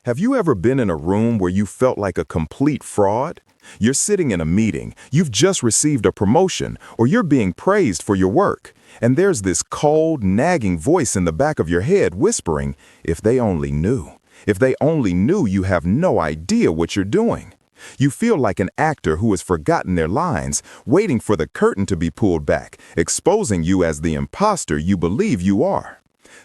Have you ever been in a room where you felt like a complete fraud? You're sitting in a meeting, you've just received a promotion, or you're being praised for your work, and there's this cold, nagging voice in the back of your head whispering, if they only knew. If they only knew you have no idea what you're doing. You feel like an actor who has forgotten their lines, waiting for the curtain to be pulled back, exposing you as the imposter you believe you are.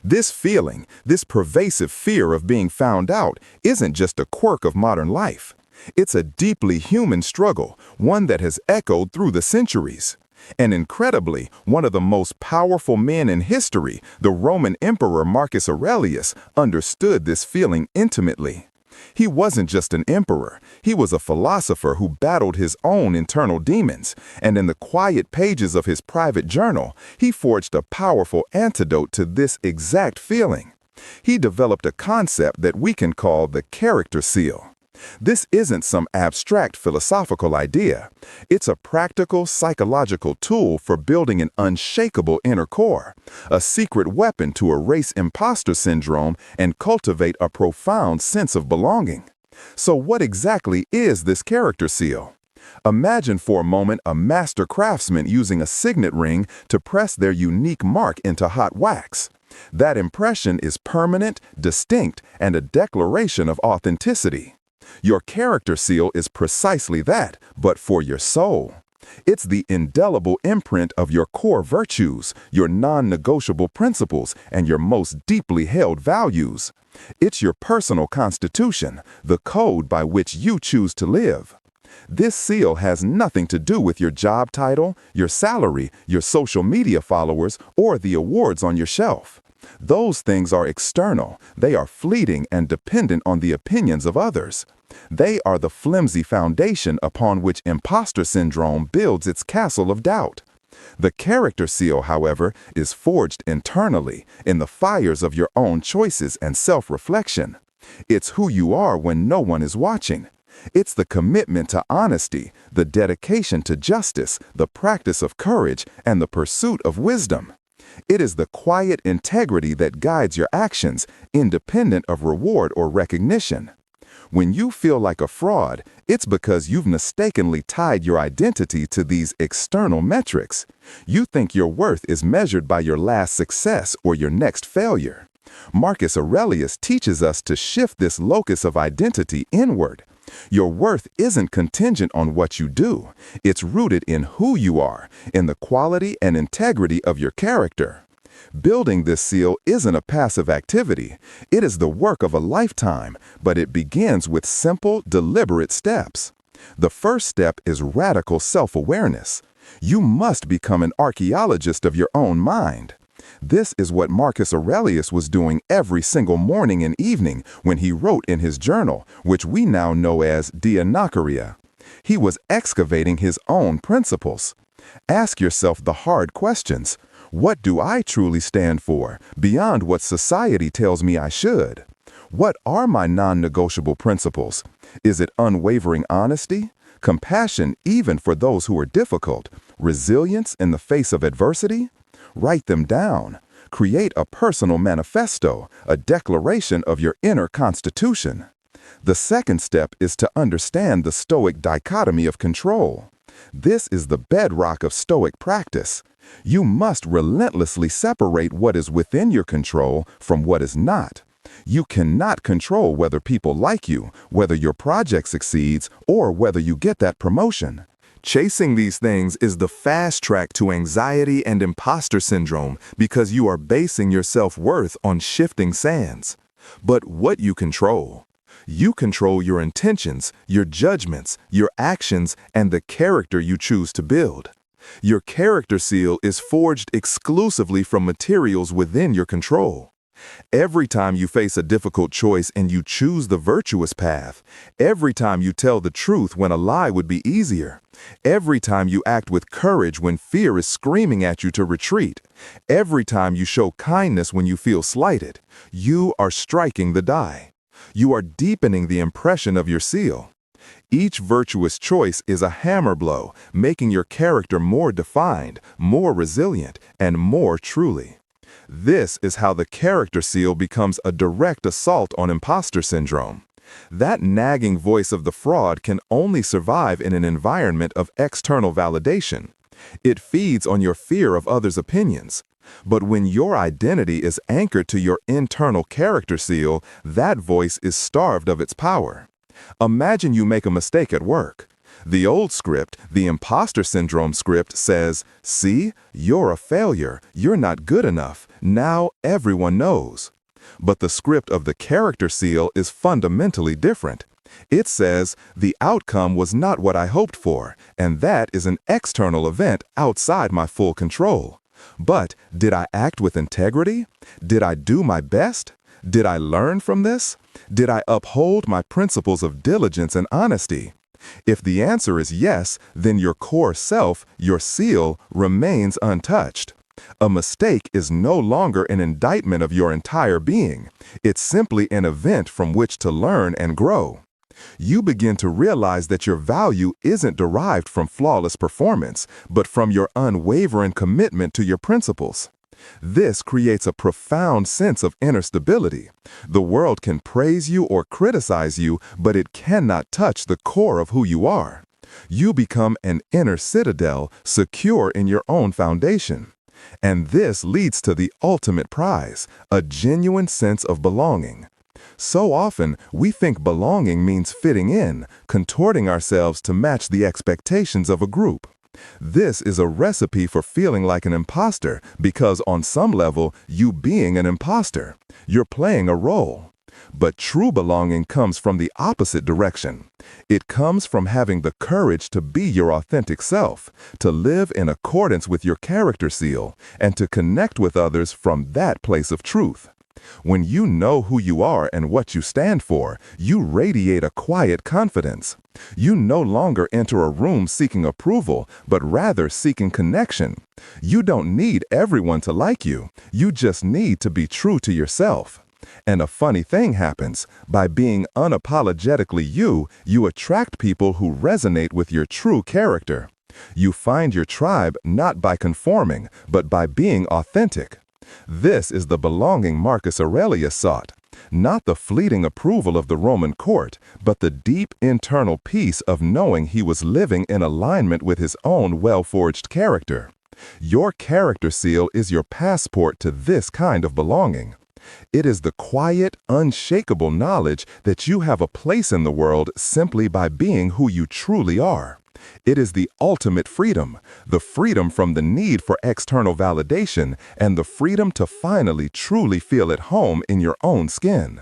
This feeling, this pervasive fear of being found out, isn't just a quirk of modern life. It's a deeply human struggle, one that has echoed through the centuries. And incredibly, one of the most powerful men in history, the Roman Emperor Marcus Aurelius, understood this feeling intimately. He wasn't just an emperor, he was a philosopher who battled his own internal demons, and in the quiet pages of his private journal, he forged a powerful antidote to this exact feeling. He developed a concept that we can call the character seal. This isn't some abstract philosophical idea. It's a practical psychological tool for building an unshakable inner core, a secret weapon to erase imposter syndrome and cultivate a profound sense of belonging. So what exactly is this character seal? Imagine for a moment a master craftsman using a signet ring to press their unique mark into hot wax. That impression is permanent, distinct, and a declaration of authenticity. Your character seal is precisely that, but for your soul. It's the indelible imprint of your core virtues, your non-negotiable principles, and your most deeply held values. It's your personal constitution, the code by which you choose to live. This seal has nothing to do with your job title, your salary, your social media followers, or the awards on your shelf. Those things are external, they are fleeting and dependent on the opinions of others. They are the flimsy foundation upon which imposter syndrome builds its castle of doubt. The character seal, however, is forged internally, in the fires of your own choices and self-reflection. It's who you are when no one is watching. It's the commitment to honesty, the dedication to justice, the practice of courage, and the pursuit of wisdom. It is the quiet integrity that guides your actions, independent of reward or recognition. When you feel like a fraud, it's because you've mistakenly tied your identity to these external metrics. You think your worth is measured by your last success or your next failure. Marcus Aurelius teaches us to shift this locus of identity inward. Your worth isn't contingent on what you do. It's rooted in who you are, in the quality and integrity of your character. Building this seal isn't a passive activity. It is the work of a lifetime, but it begins with simple, deliberate steps. The first step is radical self-awareness. You must become an archaeologist of your own mind. This is what Marcus Aurelius was doing every single morning and evening when he wrote in his journal, which we now know as Dianocaria. He was excavating his own principles. Ask yourself the hard questions. What do I truly stand for, beyond what society tells me I should? What are my non-negotiable principles? Is it unwavering honesty, compassion even for those who are difficult, resilience in the face of adversity? Write them down. Create a personal manifesto, a declaration of your inner constitution. The second step is to understand the Stoic dichotomy of control. This is the bedrock of Stoic practice. You must relentlessly separate what is within your control from what is not. You cannot control whether people like you, whether your project succeeds, or whether you get that promotion. Chasing these things is the fast track to anxiety and imposter syndrome because you are basing your self-worth on shifting sands. But what you control? You control your intentions, your judgments, your actions, and the character you choose to build. Your character seal is forged exclusively from materials within your control. Every time you face a difficult choice and you choose the virtuous path, every time you tell the truth when a lie would be easier, every time you act with courage when fear is screaming at you to retreat, every time you show kindness when you feel slighted, you are striking the die. You are deepening the impression of your seal. Each virtuous choice is a hammer blow, making your character more defined, more resilient, and more truly. This is how the character seal becomes a direct assault on imposter syndrome. That nagging voice of the fraud can only survive in an environment of external validation. It feeds on your fear of others' opinions. But when your identity is anchored to your internal character seal, that voice is starved of its power. Imagine you make a mistake at work. The old script, the imposter syndrome script, says, "See, you're a failure, you're not good enough, now everyone knows." But the script of the character seal is fundamentally different. It says, "The outcome was not what I hoped for, and that is an external event outside my full control. But did I act with integrity? Did I do my best? Did I learn from this? Did I uphold my principles of diligence and honesty?" If the answer is yes, then your core self, your seal, remains untouched. A mistake is no longer an indictment of your entire being. It's simply an event from which to learn and grow. You begin to realize that your value isn't derived from flawless performance, but from your unwavering commitment to your principles. This creates a profound sense of inner stability. The world can praise you or criticize you, but it cannot touch the core of who you are. You become an inner citadel, secure in your own foundation. And this leads to the ultimate prize, a genuine sense of belonging. So often, we think belonging means fitting in, contorting ourselves to match the expectations of a group. This is a recipe for feeling like an imposter because on some level, you being an imposter, you're playing a role. But true belonging comes from the opposite direction. It comes from having the courage to be your authentic self, to live in accordance with your character seal, and to connect with others from that place of truth. When you know who you are and what you stand for, you radiate a quiet confidence. You no longer enter a room seeking approval, but rather seeking connection. You don't need everyone to like you. You just need to be true to yourself. And a funny thing happens. By being unapologetically you, you attract people who resonate with your true character. You find your tribe not by conforming, but by being authentic. This is the belonging Marcus Aurelius sought, not the fleeting approval of the Roman court, but the deep internal peace of knowing he was living in alignment with his own well-forged character. Your character seal is your passport to this kind of belonging. It is the quiet, unshakable knowledge that you have a place in the world simply by being who you truly are. It is the ultimate freedom, the freedom from the need for external validation and the freedom to finally truly feel at home in your own skin.